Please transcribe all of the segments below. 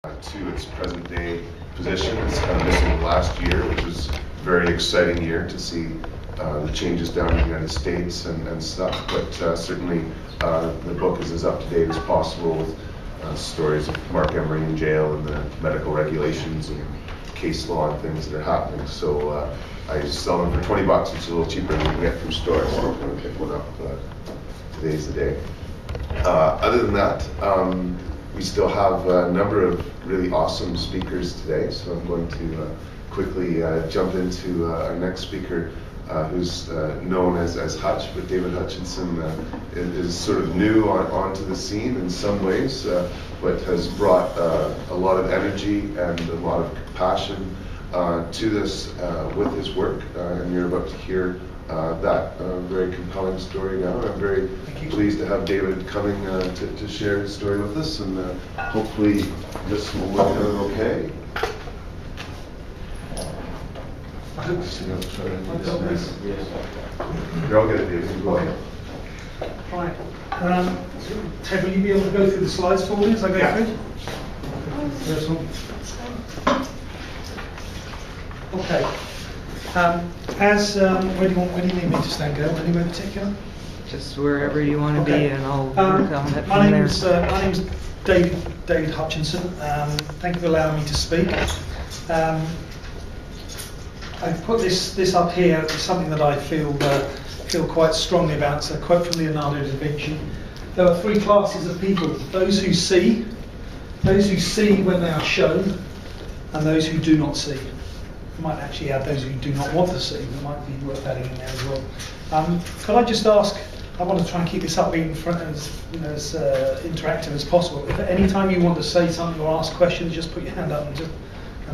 to its present day position. It's kind of missing last year, which was a very exciting year to see the changes down in the United States and stuff. But certainly the book is as up to date as possible with stories of Mark Emery in jail and the medical regulations and case law and things that are happening. So I sell them for $20. It's a little cheaper than you can get from stores. So I'm going to pick one up. Today's the day. Other than that, we still have a number of really awesome speakers today, so I'm going to quickly jump into our next speaker, who's known as Hutch, but David Hutchinson is sort of new onto the scene in some ways, but has brought a lot of energy and a lot of passion to this with his work, and you're about to hear that very compelling story now. I'm very pleased to have David coming to share his story with us, and hopefully this will work out okay. You're all good, David. Go ahead. Right. Ted, will you be able to go through the slides for me as I go through? First one. Okay. Where do you need me to stand, Gail? Anywhere in particular? Just wherever you want to be, and I'll work on it my from name's there. David Hutchinson. Thank you for allowing me to speak. I've put this up here. It's something that I feel quite strongly about. It's a quote from Leonardo da Vinci. There are three classes of people: those who see when they are shown, and those who do not see. I might actually add those who do not want to see. It might be worth adding in there as well. Could I just ask? I want to try and keep this up in front as interactive as possible. If at any time you want to say something or ask questions, just put your hand up and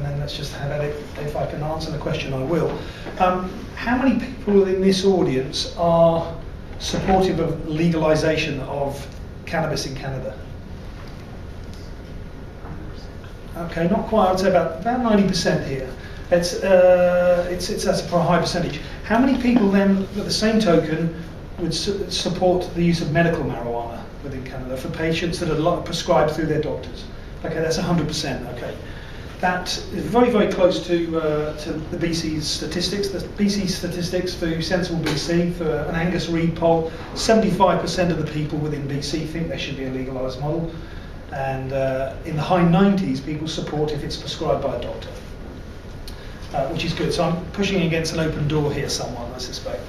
then let's just have at it. If I can answer the question, I will. How many people in this audience are supportive of legalization of cannabis in Canada? Okay, not quite. I'd say about 90% here. That's a high percentage. How many people then, at the same token, would support the use of medical marijuana within Canada for patients that are prescribed through their doctors? Okay, that's 100%. Okay, that is very, very close to the BC's statistics. The BC statistics through Sensible BC for an Angus Reid poll, 75% of the people within BC think there should be a legalised model, and in the high 90s, people support if it's prescribed by a doctor. Which is good. So I'm pushing against an open door here somewhat, I suspect.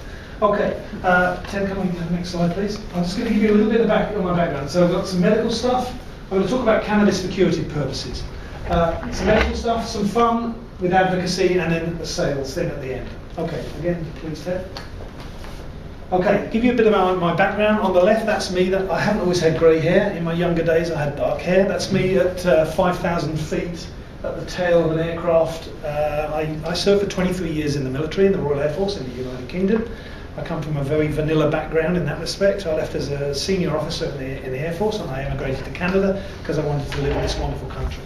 Okay, Ted, can we have the next slide, please? I'm just going to give you a little bit of my background. So I've got some medical stuff. I'm going to talk about cannabis for curative purposes. Some medical stuff, some fun with advocacy, and then the sales thing at the end. Okay, again, please, Ted. Okay, give you a bit about my background. On the left, that's me. That I haven't always had grey hair. In my younger days, I had dark hair. That's me at 5,000 feet. At the tail of an aircraft. I served for 23 years in the military, in the Royal Air Force in the United Kingdom. I come from a very vanilla background in that respect. I left as a senior officer in the Air Force, and I emigrated to Canada because I wanted to live in this wonderful country.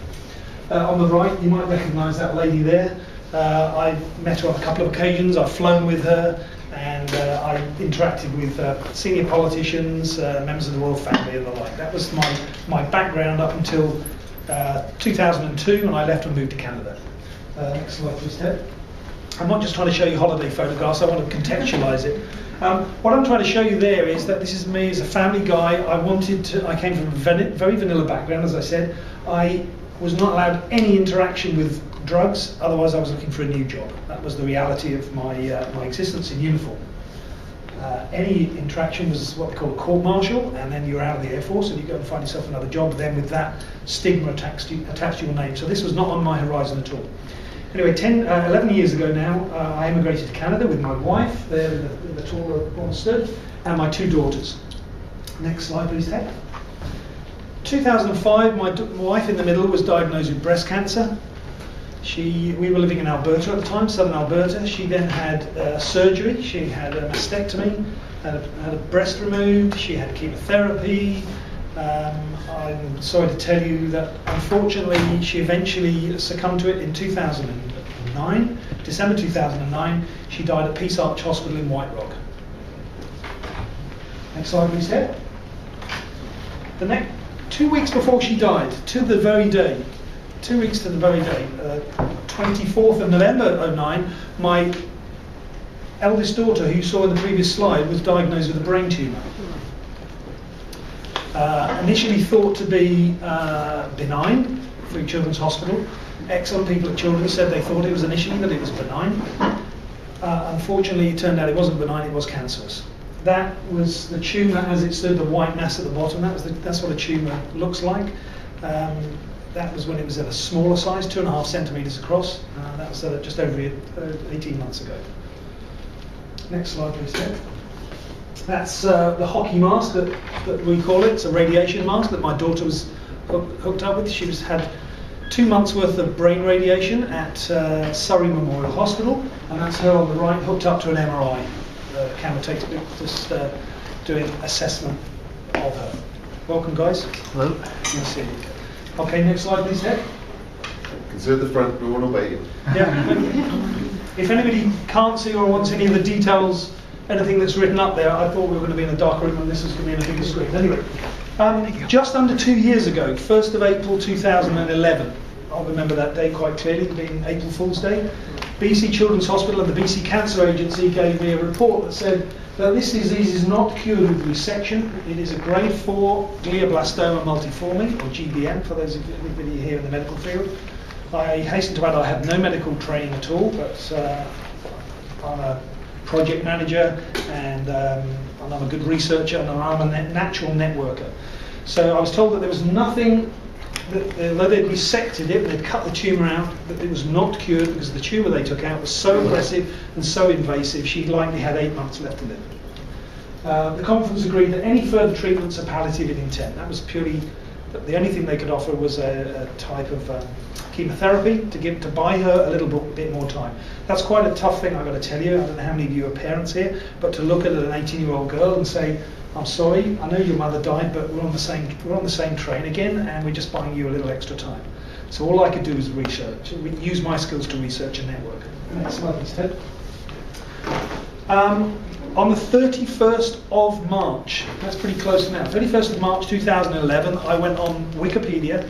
On the right, you might recognise that lady there. I met her on a couple of occasions. I've flown with her, and I interacted with senior politicians, members of the royal family and the like. That was my background up until 2002, when I left and moved to Canada. Next slide, please, Ted. I'm not just trying to show you holiday photographs, I want to contextualise it. What I'm trying to show you there is that this is me as a family guy. I came from a very vanilla background, as I said. I was not allowed any interaction with drugs, otherwise I was looking for a new job. That was the reality of my existence in uniform. Any interaction was what we call a court-martial, and then you're out of the Air Force and you go and find yourself another job, then with that stigma attached to your name. So this was not on my horizon at all. Anyway, 11 years ago now, I emigrated to Canada with my wife, there in the taller one stood, and my two daughters. Next slide, please, Ted. 2005, my wife in the middle was diagnosed with breast cancer. We were living in Alberta at the time, southern Alberta. She then had surgery. She had a mastectomy, had a breast removed. She had chemotherapy. I'm sorry to tell you that unfortunately she eventually succumbed to it in 2009. December 2009, she died at Peace Arch Hospital in White Rock. Next slide, please, Ted. 2 weeks before she died, to the very day, 2 weeks to the very day, 24th of November '09, my eldest daughter, who you saw in the previous slide, was diagnosed with a brain tumour. Initially thought to be benign through Children's Hospital. Excellent people at Children's said they thought it was initially, that it was benign. Unfortunately, it turned out it wasn't benign, it was cancerous. That was the tumour as it stood, the white mass at the bottom. That's what a tumour looks like. That was when it was at a smaller size, 2.5 centimetres across. That was just over 18 months ago. Next slide, please, Ted. That's the hockey mask that we call it. It's a radiation mask that my daughter was hooked up with. She had 2 months worth of brain radiation at Surrey Memorial Hospital, and that's her on the right, hooked up to an MRI. The camera takes a bit, just doing assessment of her. Welcome, guys. Hello. Nice to see you. Okay, next slide, please, Ed. Consider the front door and obey you. Yeah. If anybody can't see or wants any of the details, anything that's written up there, I thought we were going to be in a dark room and this was going to be in a bigger screen. Anyway, just under 2 years ago, 1st of April 2011, I remember that day quite clearly, being April Fool's Day, BC Children's Hospital and the BC Cancer Agency gave me a report that said that this disease is not cured with resection. It is a grade 4 glioblastoma multiforme, or GBM, for those of you here in the medical field. I hasten to add I have no medical training at all, but I'm a project manager and I'm a good researcher and I'm a natural networker. So I was told that there was nothing, although they'd resected it, they'd cut the tumour out, that it was not cured because the tumour they took out was so aggressive and so invasive she likely had 8 months left to live. The conference agreed that any further treatments are palliative in intent. That was purely, the only thing they could offer was a type of chemotherapy to buy her a little bit more time. That's quite a tough thing, I've got to tell you. I don't know how many of you are parents here, but to look at an 18-year-old girl and say, I'm sorry, I know your mother died, but we're on the same train again, and we're just buying you a little extra time. So all I could do is research, use my skills to research a network. Next slide, please, Ted. On the 31st of March, that's pretty close now, 31st of March 2011, I went on Wikipedia,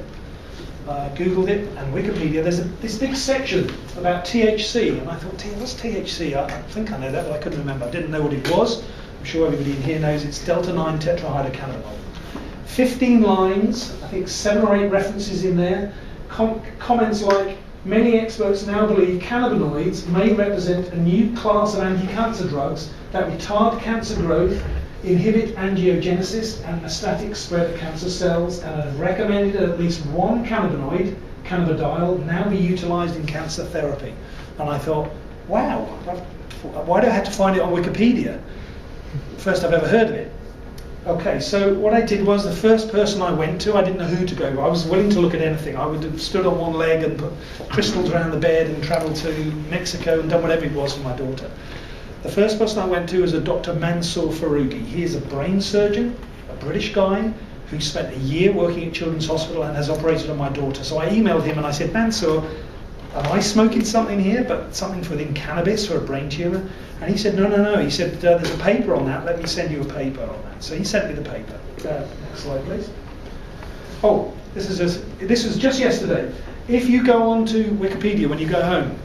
Googled it, and Wikipedia, there's this big section about THC, and I thought, what's THC? I think I know that, but I couldn't remember. I didn't know what it was. I'm sure everybody in here knows it's delta-9 tetrahydrocannabinol. 15 lines, I think 7 or 8 references in there, comments like, many experts now believe cannabinoids may represent a new class of anti-cancer drugs that retard cancer growth, inhibit angiogenesis and metastatic spread of cancer cells, and have recommended that at least one cannabinoid, cannabidiol, now be utilised in cancer therapy. And I thought, wow, why do I have to find it on Wikipedia? First I've ever heard of it. Okay, so what I did was the first person I went to, I didn't know who to go. I was willing to look at anything. I would have stood on one leg and put crystals around the bed and travelled to Mexico and done whatever it was for my daughter. The first person I went to was a Dr. Mansour Farougi. He is a brain surgeon, a British guy, who spent a year working at Children's Hospital and has operated on my daughter. So I emailed him and I said, Mansour, am I smoking something here, but something within cannabis for a brain tumour? And he said, no. He said, there's a paper on that. Let me send you a paper on that. So he sent me the paper. Next slide, please. Oh, this was just yesterday. If you go on to Wikipedia when you go home,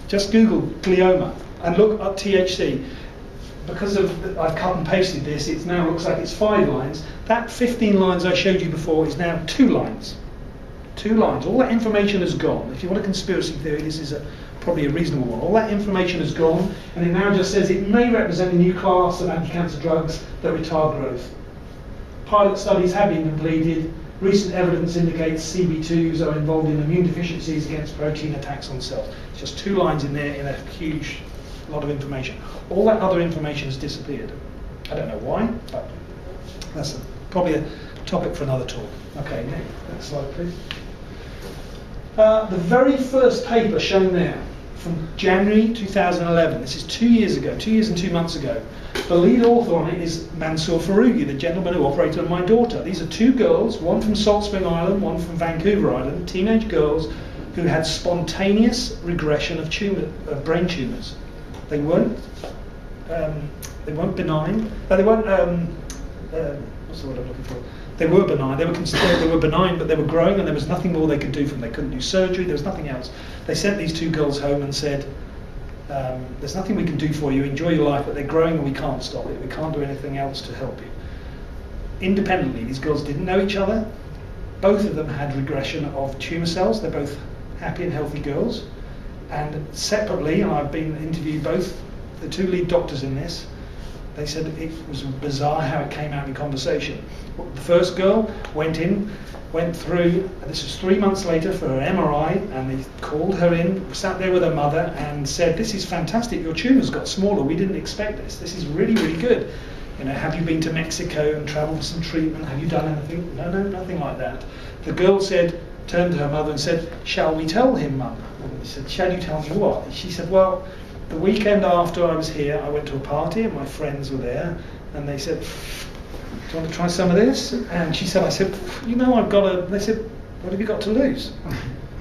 just Google glioma and look up THC. Because I've cut and pasted this, it now looks like it's 5 lines. That 15 lines I showed you before is now 2 lines. 2 lines. All that information is gone. If you want a conspiracy theory, this is probably a reasonable one. All that information is gone, and it now just says it may represent a new class of anti-cancer drugs that retard growth. Pilot studies have been completed. Recent evidence indicates CB2s are involved in immune deficiencies against protein attacks on cells. It's just 2 lines in there in a huge lot of information. All that other information has disappeared. I don't know why, but that's probably a topic for another talk. Okay, next slide, please. The very first paper shown there, from January 2011, this is 2 years ago, 2 years and 2 months ago. The lead author on it is Mansour Farougi, the gentleman who operated on my daughter. These are 2 girls, one from Salt Spring Island, one from Vancouver Island, teenage girls who had spontaneous regression of brain tumours. They weren't benign. They weren't. What's the word I'm looking for? They were benign. They were benign, but they were growing, and there was nothing more they could do for them. They couldn't do surgery. There was nothing else. They sent these 2 girls home and said, "There's nothing we can do for you. Enjoy your life, but they're growing, and we can't stop it. We can't do anything else to help you." Independently, these girls didn't know each other. Both of them had regression of tumour cells. They're both happy and healthy girls. And separately, and I've been interviewed both the 2 lead doctors in this. They said it was bizarre how it came out in conversation. The first girl went through, this was 3 months later for her MRI, and they called her in, sat there with her mother and said, "This is fantastic, your tumour's got smaller, we didn't expect this, this is really, really good. You know, have you been to Mexico and travelled for some treatment, have you done anything?" No, nothing like that. The girl turned to her mother and said, "Shall we tell him, Mum?" And he said, "Shall you tell me what?" She said, "Well, the weekend after I was here, I went to a party and my friends were there, and they said, 'Do you want to try some of this?' And she said, I said, 'You know, I've got a,' they said, 'What have you got to lose?'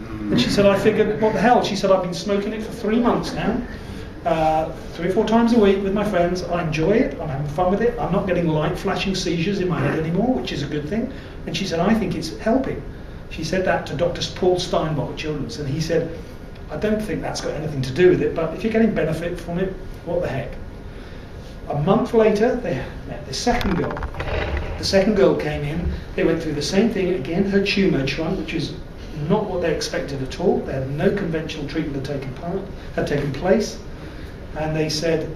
And she said, I figured, what the hell?" She said, "I've been smoking it for 3 months now, 3 or 4 times a week with my friends. I enjoy it, I'm having fun with it, I'm not getting light flashing seizures in my head anymore, which is a good thing." And she said, "I think it's helping." She said that to Dr. Paul Steinbach at Children's, and he said, "I don't think that's got anything to do with it, but if you're getting benefit from it, what the heck." A month later, they met the second girl. The second girl came in, they went through the same thing again, her tumour shrunk, which is not what they expected at all. They had no conventional treatment had taken place. And they said,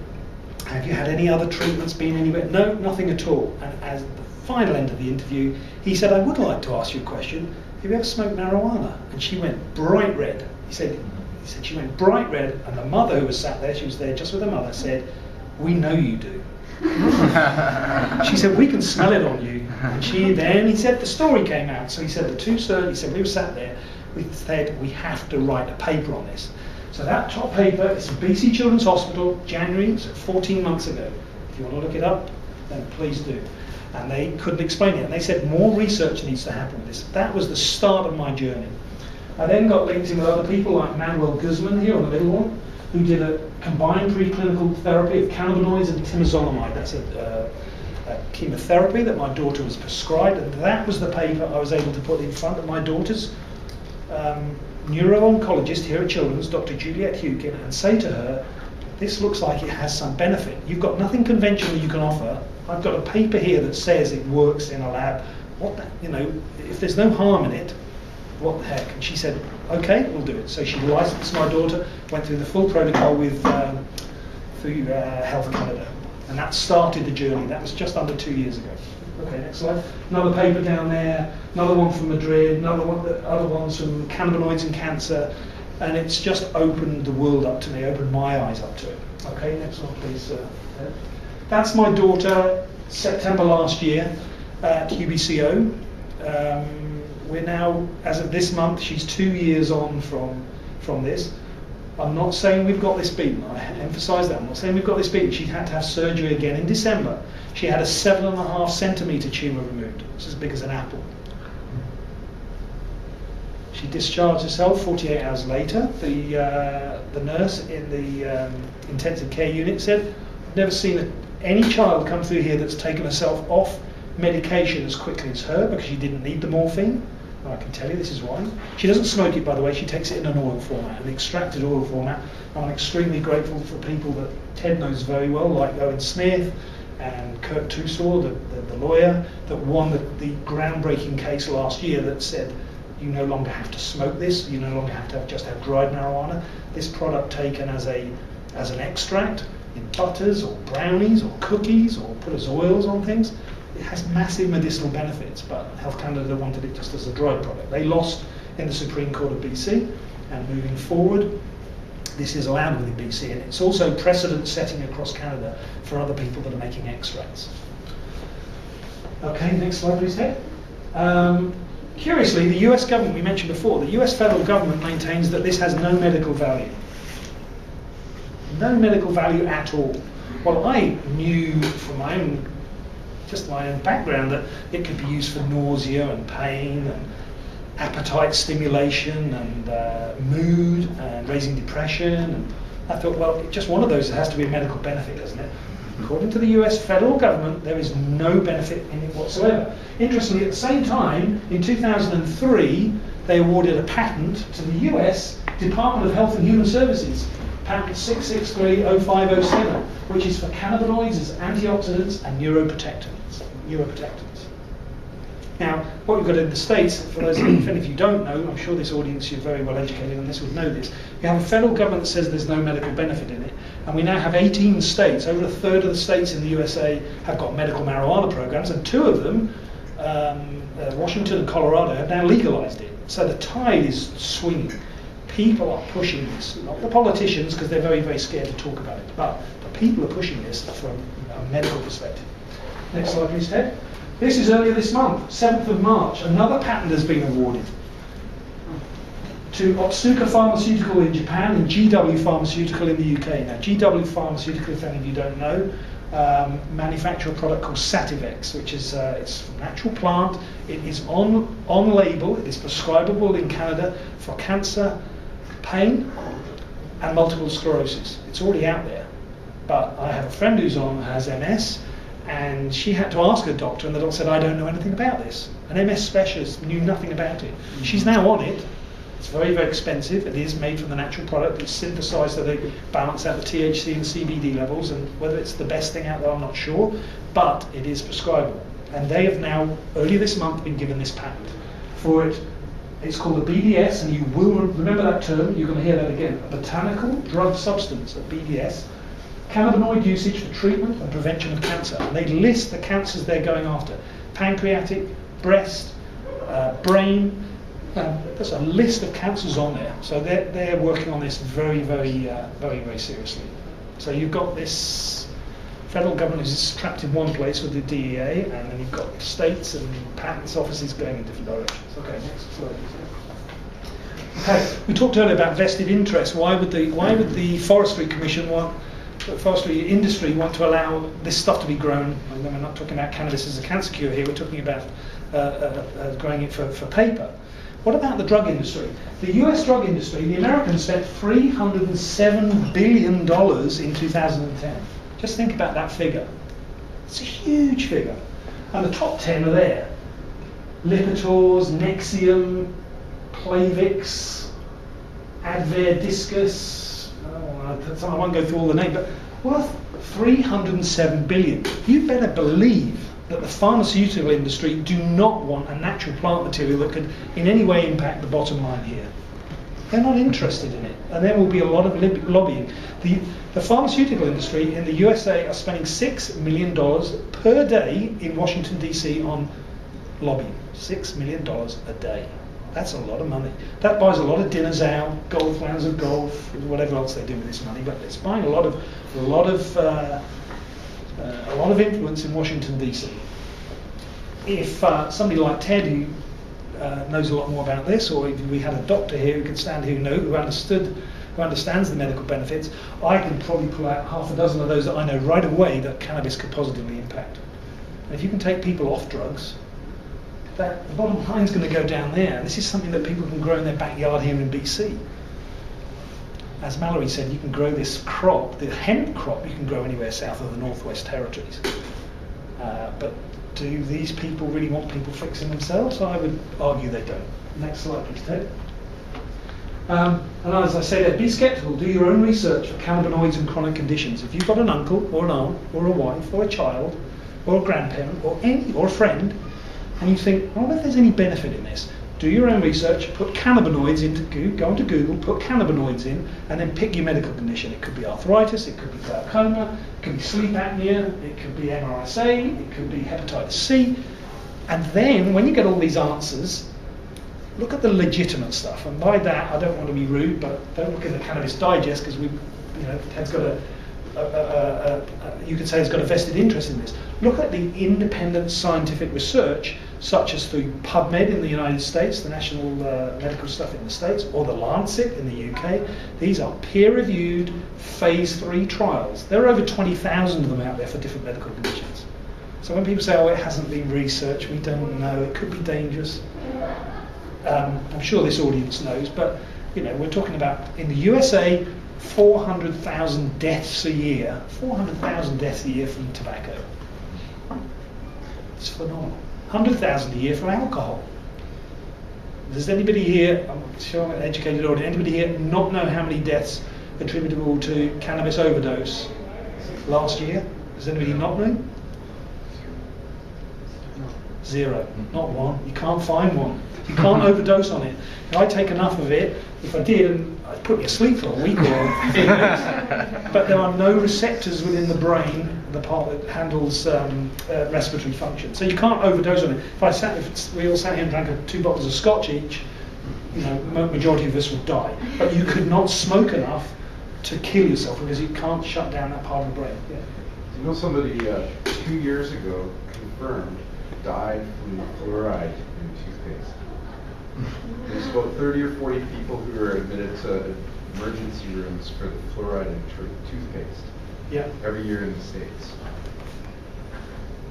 "Have you had any other treatments, been anywhere?" "No, nothing at all." And as the final end of the interview, he said, "I would like to ask you a question. Have you ever smoked marijuana?" And she went bright red. He said she went bright red, and the mother who was sat there, she was there just with her mother, said, "We know you do." She said, "We can smell it on you." And he said the story came out. So he said he said, "We were sat there, we said we have to write a paper on this." So that top paper is from BC Children's Hospital, January, so 14 months ago. If you want to look it up, then please do. And they couldn't explain it. And they said more research needs to happen with this. That was the start of my journey. I then got linked in with other people like Manuel Guzman here on the middle one, who did a combined preclinical therapy of cannabinoids and temozolomide. That's a chemotherapy that my daughter was prescribed, and that was the paper I was able to put in front of my daughter's neuro-oncologist here at Children's, Dr. Juliette Hukin, and say to her, "This looks like it has some benefit. You've got nothing conventional you can offer. I've got a paper here that says it works in a lab. If there's no harm in it, what the heck?" And she said, "Okay, we'll do it." So she licensed my daughter, went through the full protocol through Health Canada, and that started the journey. That was just under 2 years ago. Okay, next slide. Another paper down there, another one from Madrid, other ones from cannabinoids and cancer, and it's just opened the world up to me, opened my eyes up to it. Okay, next one please. That's my daughter, September last year at UBCO. We're now, as of this month, she's 2 years on from this. I'm not saying we've got this beaten. I emphasise that. I'm not saying we've got this beaten. She had to have surgery again in December. She had a 7.5 centimetre tumour removed. It's as big as an apple. She discharged herself 48 hours later. The nurse in the intensive care unit said, "I've never seen any child come through here that's taken herself off medication as quickly as her, because she didn't need the morphine." And I can tell you this is why. She doesn't smoke it, by the way. She takes it in an oil format, an extracted oil format. And I'm extremely grateful for people that Ted knows very well, like Owen Smith and Kurt Tusor, the lawyer, that won the groundbreaking case last year that said, you no longer have to smoke this, you no longer have to just have dried marijuana. This product taken as an extract in butters or brownies or cookies or put as oils on things, it has massive medicinal benefits, but Health Canada wanted it just as a dried product. They lost in the Supreme Court of BC, and moving forward, this is allowed within BC, and it's also precedent setting across Canada for other people that are making extracts. Okay, next slide please, Ted. Curiously, the US government, we mentioned before, the US federal government maintains that this has no medical value. No medical value at all. Well, I knew from my own background that it could be used for nausea and pain and appetite stimulation and mood and raising depression. And I thought, well, just one of those has to be a medical benefit, doesn't it? According to the US federal government, there is no benefit in it whatsoever. Interestingly, at the same time, in 2003, they awarded a patent to the US Department of Health and Human Services, patent 6630507, which is for cannabinoids as antioxidants and neuroprotectants. Now, what we've got in the States, for those if any of you don't know, I'm sure this audience, you're very well educated on this, would know this. You have a federal government that says there's no medical benefit in it, and we now have 18 states, over a third of the states in the USA have got medical marijuana programs, and 2 of them, Washington and Colorado, have now legalized it. So the tide is swinging. People are pushing this, not the politicians, because they're very, very scared to talk about it, but the people are pushing this from a medical perspective. Next slide, please, Ted. This is earlier this month, 7th of March. Another patent has been awarded to Otsuka Pharmaceutical in Japan and GW Pharmaceutical in the UK. Now, GW Pharmaceutical, if any of you don't know, manufacture a product called Sativex, which is it's a natural plant. It is on label. It is prescribable in Canada for cancer, pain, and multiple sclerosis. It's already out there. But I have a friend who has MS. And she had to ask her doctor, and the doctor said, I don't know anything about this. An MS specialist knew nothing about it. She's now on it. It's very, very expensive. It is made from the natural product. It's synthesized so they balance out the THC and CBD levels, and whether it's the best thing out there, I'm not sure, but it is prescribable. And they have now, earlier this month, been given this patent for it. It's called a BDS, and you will remember that term. You're going to hear that again. A botanical drug substance, a BDS. Cannabinoid usage for treatment and prevention of cancer. And they list the cancers they're going after. Pancreatic, breast, brain. There's a list of cancers on there. So they're working on this very, very seriously. So you've got this federal government is trapped in one place with the DEA, and then you've got states and patents offices going in different directions. Okay, next slide. Okay, we talked earlier about vested interest. Why would the Forestry Commission the forestry industry want to allow this stuff to be grown? And then we're not talking about cannabis as a cancer cure here, we're talking about growing it for paper. What about the drug industry? The US drug industry, the Americans spent $307 billion in 2010. Just think about that figure. It's a huge figure. And the top 10 are there. Lipitor's, Nexium, Plavix, Advair Discus, I won't go through all the names, but worth $307 billion. You better believe that the pharmaceutical industry do not want a natural plant material that could in any way impact the bottom line here. They're not interested in it, and there will be a lot of lobbying. The pharmaceutical industry in the USA are spending $6 million per day in Washington, D.C. on lobbying. $6 million a day. That's a lot of money. That buys a lot of dinners out, golf, rounds of golf, whatever else they do with this money. But it's buying a lot of influence in Washington D.C. If somebody like Ted, who knows a lot more about this, or if we had a doctor here who could stand here who understands the medical benefits, I can probably pull out half a dozen of those that I know right away that cannabis could positively impact. And if you can take people off drugs, the bottom line's going to go down there. This is something that people can grow in their backyard here in BC. As Mallory said, you can grow this crop, the hemp crop, you can grow anywhere south of the Northwest Territories. But do these people really want people fixing themselves? I would argue they don't. Next slide, please, Ted. And as I say there, be skeptical. Do your own research for cannabinoids and chronic conditions. If you've got an uncle or an aunt or a wife or a child or a grandparent or a friend, and you think, I wonder if there's any benefit in this. Do your own research, put cannabinoids into Google, go onto Google, put cannabinoids in, and then pick your medical condition. It could be arthritis, it could be glaucoma, it could be sleep apnea, it could be MRSA, it could be hepatitis C. And then, when you get all these answers, look at the legitimate stuff. And by that, I don't want to be rude, but don't look at the Cannabis Digest, because Ted's got you could say it's got a vested interest in this. Look at the independent scientific research, such as through PubMed in the United States, the national medical stuff in the States, or the Lancet in the UK. These are peer-reviewed phase 3 trials. There are over 20,000 of them out there for different medical conditions. So when people say, oh, it hasn't been researched, we don't know, it could be dangerous. I'm sure this audience knows, but You know, we're talking about, in the USA, 400,000 deaths a year. 400,000 deaths a year from tobacco. It's phenomenal. 100,000 a year from alcohol. Does anybody here, I'm sure I'm an educated audience, anybody here not know how many deaths attributable to cannabis overdose last year? Does anybody not know? 0, not one. You can't find one. You can't overdose on it. If I take enough of it, if I did, and I'd put me asleep for a week or a few weeks. But there are no receptors within the brain, the part that handles respiratory function. So you can't overdose on it. If we all sat here and drank 2 bottles of scotch each, you know, the majority of us would die. But you could not smoke enough to kill yourself because you can't shut down that part of the brain. Yeah. You know, somebody 2 years ago confirmed died from fluoride in toothpaste. There's about 30 or 40 people who are admitted to emergency rooms for the fluoride in toothpaste. Yeah. Every year in the States.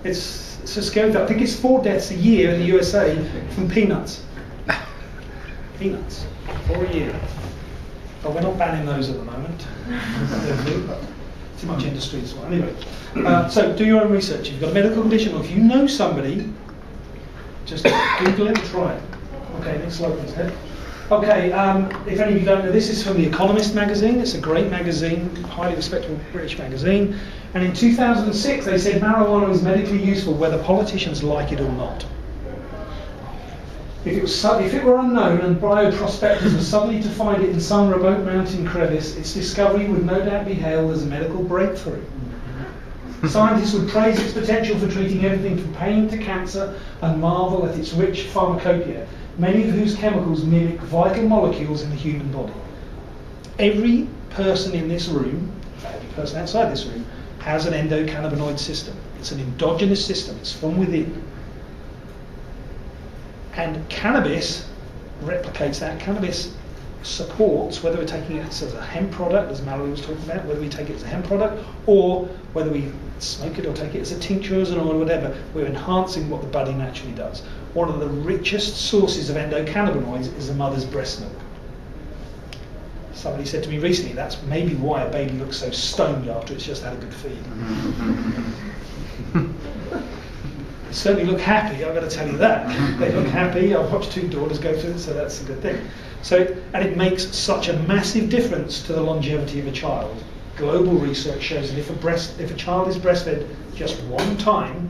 It's a scary thing. I think it's 4 deaths a year in the USA from peanuts. Peanuts. 4 a year. But we're not banning those at the moment. Too much industry as well. Anyway, so do your own research. If you've got a medical condition, or if you know somebody, just Google it and try it. Okay, next slide, please. Okay, if any of you don't know, this is from The Economist magazine. It's a great magazine, highly respectable British magazine. And in 2006, they said marijuana is medically useful whether politicians like it or not. If it were unknown and bioprospectors were suddenly to find it in some remote mountain crevice, its discovery would no doubt be hailed as a medical breakthrough. Scientists would praise its potential for treating everything from pain to cancer and marvel at its rich pharmacopoeia, many of whose chemicals mimic vital molecules in the human body. Every person in this room, every person outside this room, has an endocannabinoid system. It's an endogenous system. It's from within. And cannabis replicates that. Cannabis supports, whether we're taking it as a hemp product, as Mallory was talking about, whether we take it as a hemp product, or whether we smoke it or take it as a tincture, as an oil, or whatever, we're enhancing what the body naturally does. One of the richest sources of endocannabinoids is the mother's breast milk. Somebody said to me recently, that's maybe why a baby looks so stoned after it's just had a good feed. They certainly look happy, I've got to tell you that. They look happy. I've watched 2 daughters go through it, so that's a good thing. So, and it makes such a massive difference to the longevity of a child. Global research shows that if a child is breastfed just 1 time,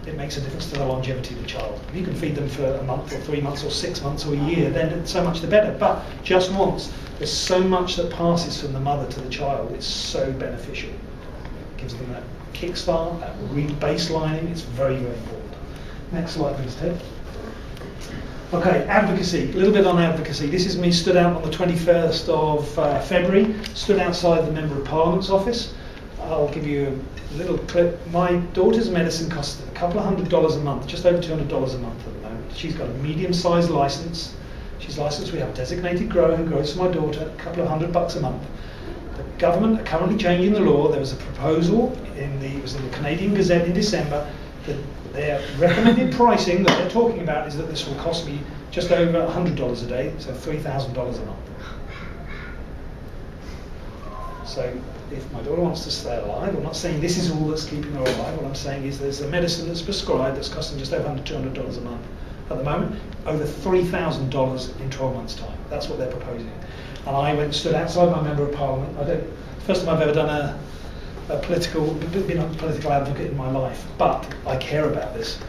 it makes a difference to the longevity of the child. If you can feed them for a month or 3 months or 6 months or a year, then so much the better. But just once, there's so much that passes from the mother to the child. It's so beneficial. It gives them that kickstart, that re-baselining. It's very, very important. Next slide, please, Ted. Okay, advocacy. A little bit on advocacy. This is me stood out on the 21st of February, stood outside the Member of Parliament's office. I'll give you a little clip. My daughter's medicine costs a couple of $100 a month, just over $200 a month at the moment. She's got a medium-sized license. She's licensed. We have a designated grower who grows for my daughter, a couple of $100 a month. The government are currently changing the law. There was a proposal it was in the Canadian Gazette in December that their recommended pricing that they're talking about is that this will cost me just over $100 a day, so $3,000 a month. So if my daughter wants to stay alive, I'm not saying this is all that's keeping her alive. What I'm saying is there's a medicine that's prescribed that's costing just over $200 a month at the moment, over $3,000 in 12 months' time. That's what they're proposing. And I went and stood outside my Member of Parliament. First time I've ever done been a political advocate in my life, but I care about this.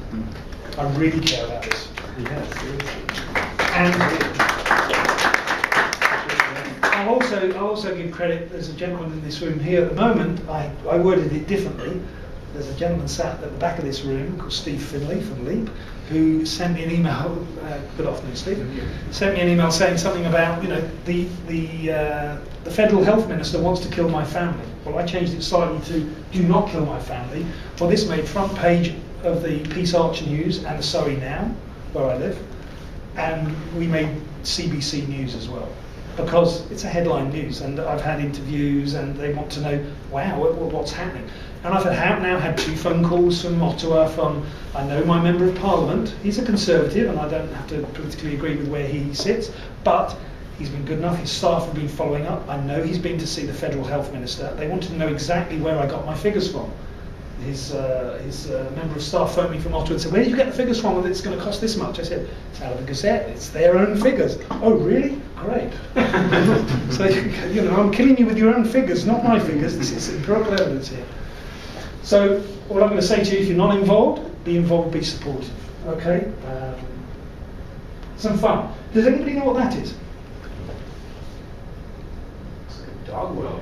I really care about this. And I'll also give credit. There's a gentleman in this room here at the moment. I worded it differently. There's a gentleman sat at the back of this room called Steve Finley from LEAP, who sent me an email. Good afternoon, Steve. Sent me an email saying something about, the federal health minister wants to kill my family. Well, I changed it slightly to do not kill my family. Well, this made front page of the Peace Arch News and the Surrey Now, where I live, and we made CBC News as well, because it's a headline news, and I've had interviews, and they want to know, wow, what's happening. And I've now had 2 phone calls from Ottawa I know my Member of Parliament. He's a Conservative, and I don't have to politically agree with where he sits, but He's been good enough. His staff have been following up. I know he's been to see the federal health minister. They wanted to know exactly where I got my figures from. His member of staff phoned me from Ottawa and said, "Where did you get the figures from? That it's going to cost this much?" I said, "It's out of the Gazette. It's their own figures." "Oh, really? Great." So I'm killing you with your own figures, not my figures. This is empirical evidence here. So what I'm going to say to you, if you're not involved, be involved, be supportive. Okay. Some fun. Does anybody know what that is? Dogwood.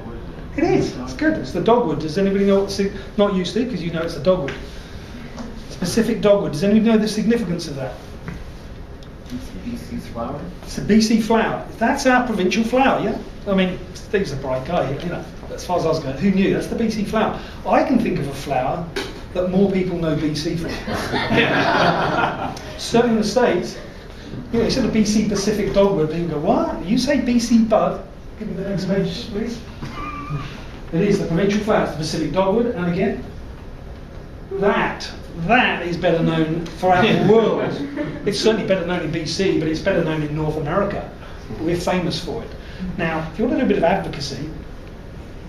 It is. It's good. It's the dogwood. Does anybody know what? Not used to, because you know it's the dogwood. Specific dogwood. Does anybody know the significance of that? BC flower. It's the BC flower. That's our provincial flower. Yeah. I mean, Steve's a bright guy. You know, as far as I was going, who knew? That's the BC flower. I can think of a flower that more people know BC from. Certainly in the States. You know, you said the BC Pacific dogwood. People go, "What? You say BC bud?" Give me the next page, please. It is the provincial flower, it's the Pacific dogwood, and again, that is better known throughout the world. It's certainly better known in BC, but it's better known in North America. We're famous for it. Now, if you want to do a bit of advocacy,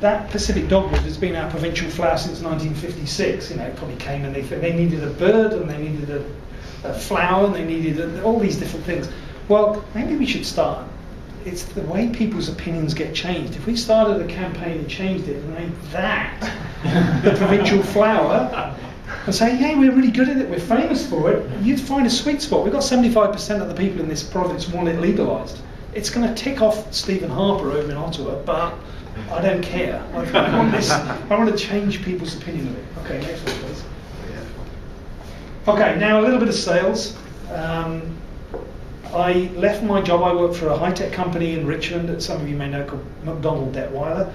that Pacific dogwood has been our provincial flower since 1956. You know, it probably came and they needed a bird, and they needed a flower, and they needed all these different things. Well, maybe we should start. It's the way people's opinions get changed. If we started a campaign and changed it and made that the provincial flower and say, "Hey, we're really good at it, we're famous for it," you'd find a sweet spot. We've got 75% of the people in this province want it legalised. It's going to tick off Stephen Harper over in Ottawa, but I don't care. I want to change people's opinion of it. Okay, next one, please. Okay, now a little bit of sales. I left my job. I worked for a high-tech company in Richmond that some of you may know called McDonnell Detweiler.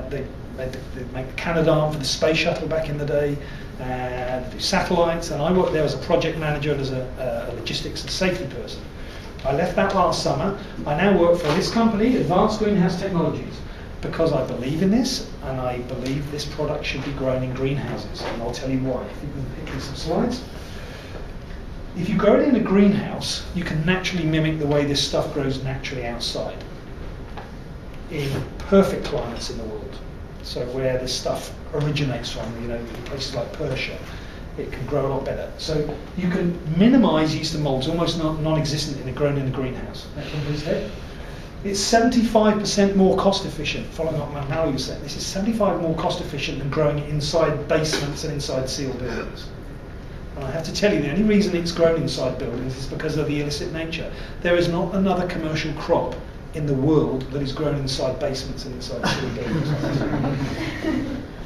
They make the Canadarm for the space shuttle back in the day, and they do satellites, and I worked there as a project manager and as a logistics and safety person. I left that last summer. I now work for this company, Advanced Greenhouse Technologies, because I believe in this, and I believe this product should be grown in greenhouses, and I'll tell you why. If you can pick me some slides. If you grow it in a greenhouse, you can naturally mimic the way this stuff grows naturally outside in perfect climates in the world. So where this stuff originates from, you know, places like Persia, it can grow a lot better. So you can minimise yeast and molds, almost non-existent grown in a greenhouse. It's 75% more cost efficient, following up what Mallory was saying. This is 75% more cost efficient than growing it inside basements and inside sealed buildings. And I have to tell you, the only reason it's grown inside buildings is because of the illicit nature. There is not another commercial crop in the world that is grown inside basements and inside sealed buildings.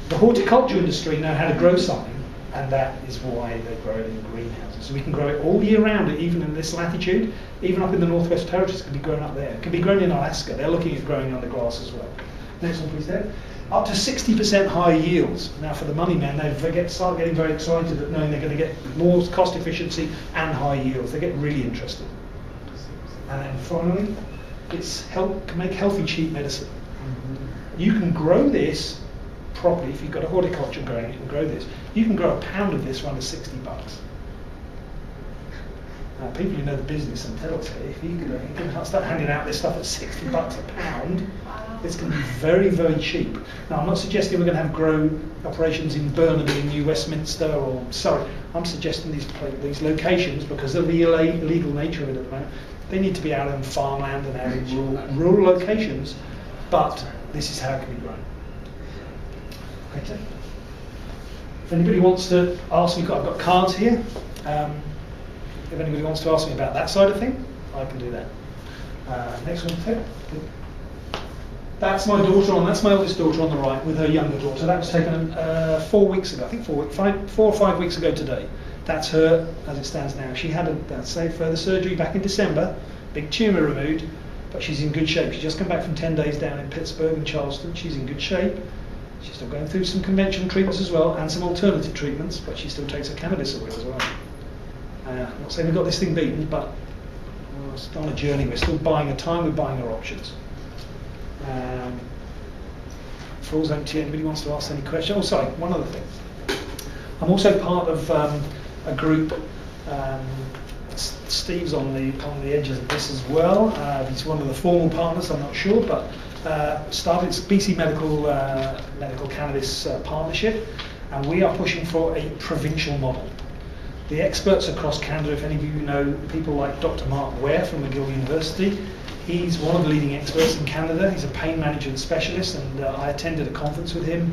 The horticulture industry know how to grow something, and that is why they grow it in greenhouses. So we can grow it all year round, even in this latitude, even up in the Northwest Territories, it can be grown up there. It can be grown in Alaska. They're looking at growing under glass as well. Next one, please, Dave. Up to 60% higher yields. Now, for the money men, they start getting very excited at knowing they're going to get more cost efficiency and high yields. They get really interested. And then finally, can make healthy, cheap medicine. You can grow this properly. If you've got a horticulture growing, you can grow this. You can grow a pound of this for under $60. Now, people who know the business and tell us if you can start handing out this stuff at $60 a pound, it's going to be very, very cheap. Now, I'm not suggesting we're going to have grow operations in Burnaby, in New Westminster, or Surrey. I'm suggesting these locations, because of the illegal nature of it at the moment, they need to be out in farmland and out in rural locations, but this is how it can be grown. Okay. If anybody wants to ask me, I've got cards here. If anybody wants to ask me about that side of thing, I can do that. Next one, Ted. That's my daughter that's my eldest daughter on the right with her younger daughter. That was taken 4 weeks ago, I think 4 or 5 weeks ago today. That's her as it stands now. She had further surgery back in December, big tumour removed, but she's in good shape. She's just come back from 10 days down in Pittsburgh and Charleston. She's in good shape. She's still going through some conventional treatments as well, and some alternative treatments, but she still takes her cannabis oil as well. I'm not saying we've got this thing beaten, but we're still on a journey. We're still buying her time, we're buying her options. Floor's empty. Anybody wants to ask any questions? Oh, sorry, one other thing. I'm also part of a group Steve's on the edges of this as well. He's one of the formal partners, I'm not sure, but started its BC Medical Cannabis Partnership, and we are pushing for a provincial model. The experts across Canada, if any of you know people like Dr. Mark Ware from McGill University, he's one of the leading experts in Canada. He's a pain management specialist, and I attended a conference with him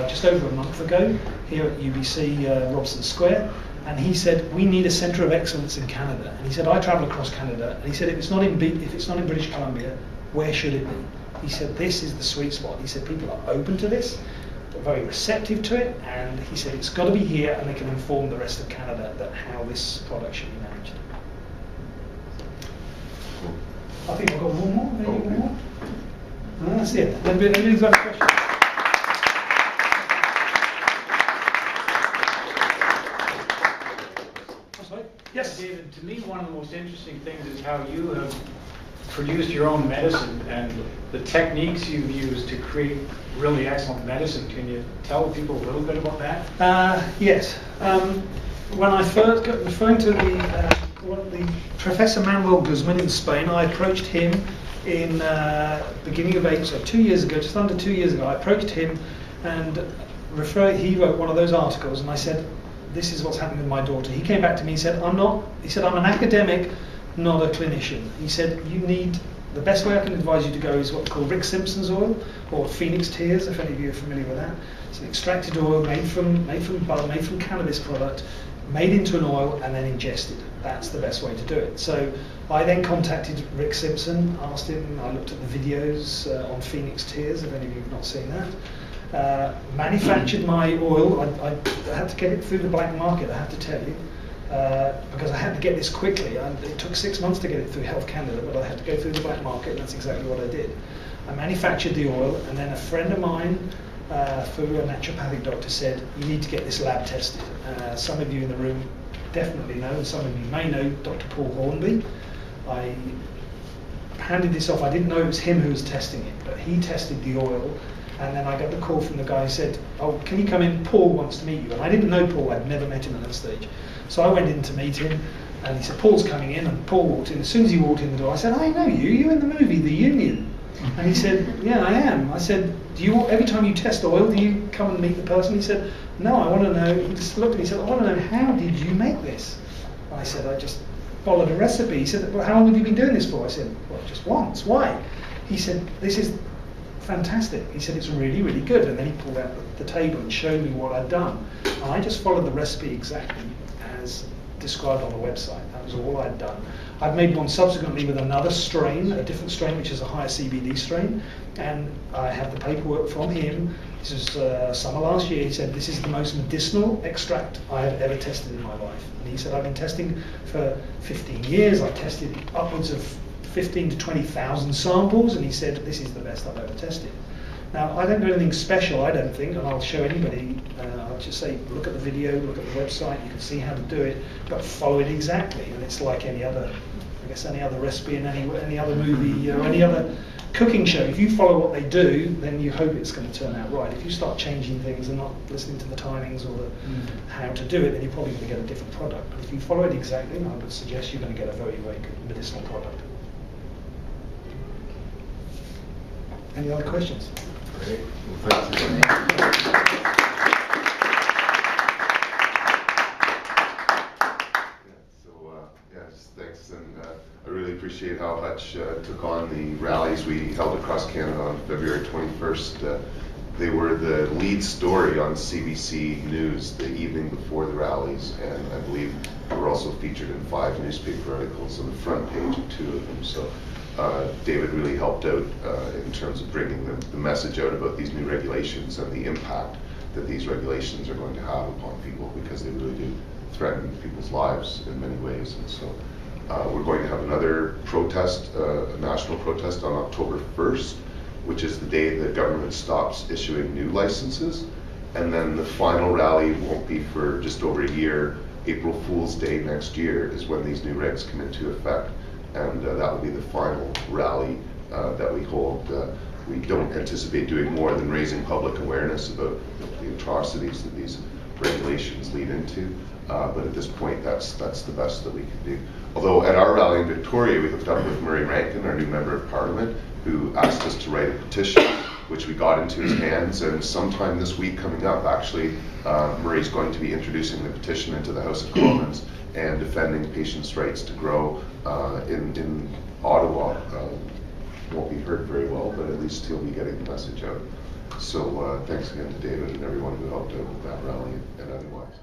just over a month ago here at UBC Robson Square, and he said we need a centre of excellence in Canada. And he said I travel across Canada, and he said if it's not in British Columbia, where should it be? He said this is the sweet spot. He said people are open to this, they're very receptive to it, and he said it's got to be here, and they can inform the rest of Canada that how this product should be managed. I think I've got one more. Maybe one more. No, that's it. Anybody's got a question? Yes. David, to me, one of the most interesting things is how you have produced your own medicine and the techniques you've used to create really excellent medicine. Can you tell people a little bit about that? Yes. When I first got referring to the Professor Manuel Guzman in Spain, I approached him in beginning of April, so 2 years ago, just under 2 years ago. I approached him and he wrote one of those articles, and I said, this is what's happening with my daughter. He came back to me and said, I'm an academic, not a clinician. He said, the best way I can advise you to go is what's called Rick Simpson's oil, or Phoenix Tears, if any of you are familiar with that. It's an extracted oil made from cannabis product, made into an oil and then ingested. That's the best way to do it. So I then contacted Rick Simpson, asked him, I looked at the videos on Phoenix Tears, if any of you have not seen that. Manufactured my oil. I had to get it through the black market, I have to tell you, because I had to get this quickly. It took 6 months to get it through Health Canada, but I had to go through the black market, and that's exactly what I did. I manufactured the oil, and then a friend of mine, through a naturopathic doctor, said, you need to get this lab tested. Some of you in the room definitely know, and some of you may know Dr. Paul Hornby. I handed this off. I didn't know it was him who was testing it, but he tested the oil. And then I got the call from the guy who said, oh, can you come in? Paul wants to meet you. And I didn't know Paul, I'd never met him at that stage. So I went in to meet him, and he said, Paul's coming in, and Paul walked in. As soon as he walked in the door, I said, I know you, you're in the movie, The Union. And he said, yeah, I am. I said, every time you test oil, do you come and meet the person? He said, no, I want to know. He just looked at me and said, I want to know, how did you make this? And I said, I just followed a recipe. He said, well, how long have you been doing this for? I said, well, just once. Why? He said, this is fantastic. He said, it's really, really good. And then he pulled out the table and showed me what I'd done. And I just followed the recipe exactly as described on the website. That was all I'd done. I've made one subsequently with another strain, a different strain, which is a higher CBD strain. And I have the paperwork from him. This was summer last year. He said, this is the most medicinal extract I have ever tested in my life. And he said, I've been testing for 15 years. I've tested upwards of 15 to 20,000 samples, and he said, this is the best I've ever tested. Now, I don't do anything special, I don't think, and I'll show anybody, I'll just say, look at the video, look at the website, you can see how to do it, but follow it exactly, and it's like any other, I guess, any other recipe in any other movie or any other cooking show. If you follow what they do, then you hope it's going to turn out right. If you start changing things and not listening to the timings or how to do it, then you're probably going to get a different product. But if you follow it exactly, I would suggest you're going to get a very, very good medicinal product. Any other questions? Great. Well, thank you. Thanks, and I really appreciate how Hutch took on the rallies we held across Canada on February 21st. They were the lead story on CBC News the evening before the rallies, and I believe they were also featured in 5 newspaper articles on the front page of 2 of them. So David really helped out in terms of bringing the message out about these new regulations and the impact that these regulations are going to have upon people, because they really do threaten people's lives in many ways. And so we're going to have another protest, a national protest on October 1st, which is the day the government stops issuing new licenses. And then the final rally won't be for just over a year. April Fool's Day next year is when these new regs come into effect. And that will be the final rally that we hold. We don't anticipate doing more than raising public awareness about the atrocities that these regulations lead into. But at this point, that's the best that we can do. Although at our rally in Victoria, we hooked up with Murray Rankin, our new member of Parliament, who asked us to write a petition, which we got into his hands, and sometime this week coming up, actually, Murray's going to be introducing the petition into the House of Commons and defending patients' rights to grow in Ottawa. Won't be heard very well, but at least he'll be getting the message out. So thanks again to David and everyone who helped out with that rally and otherwise.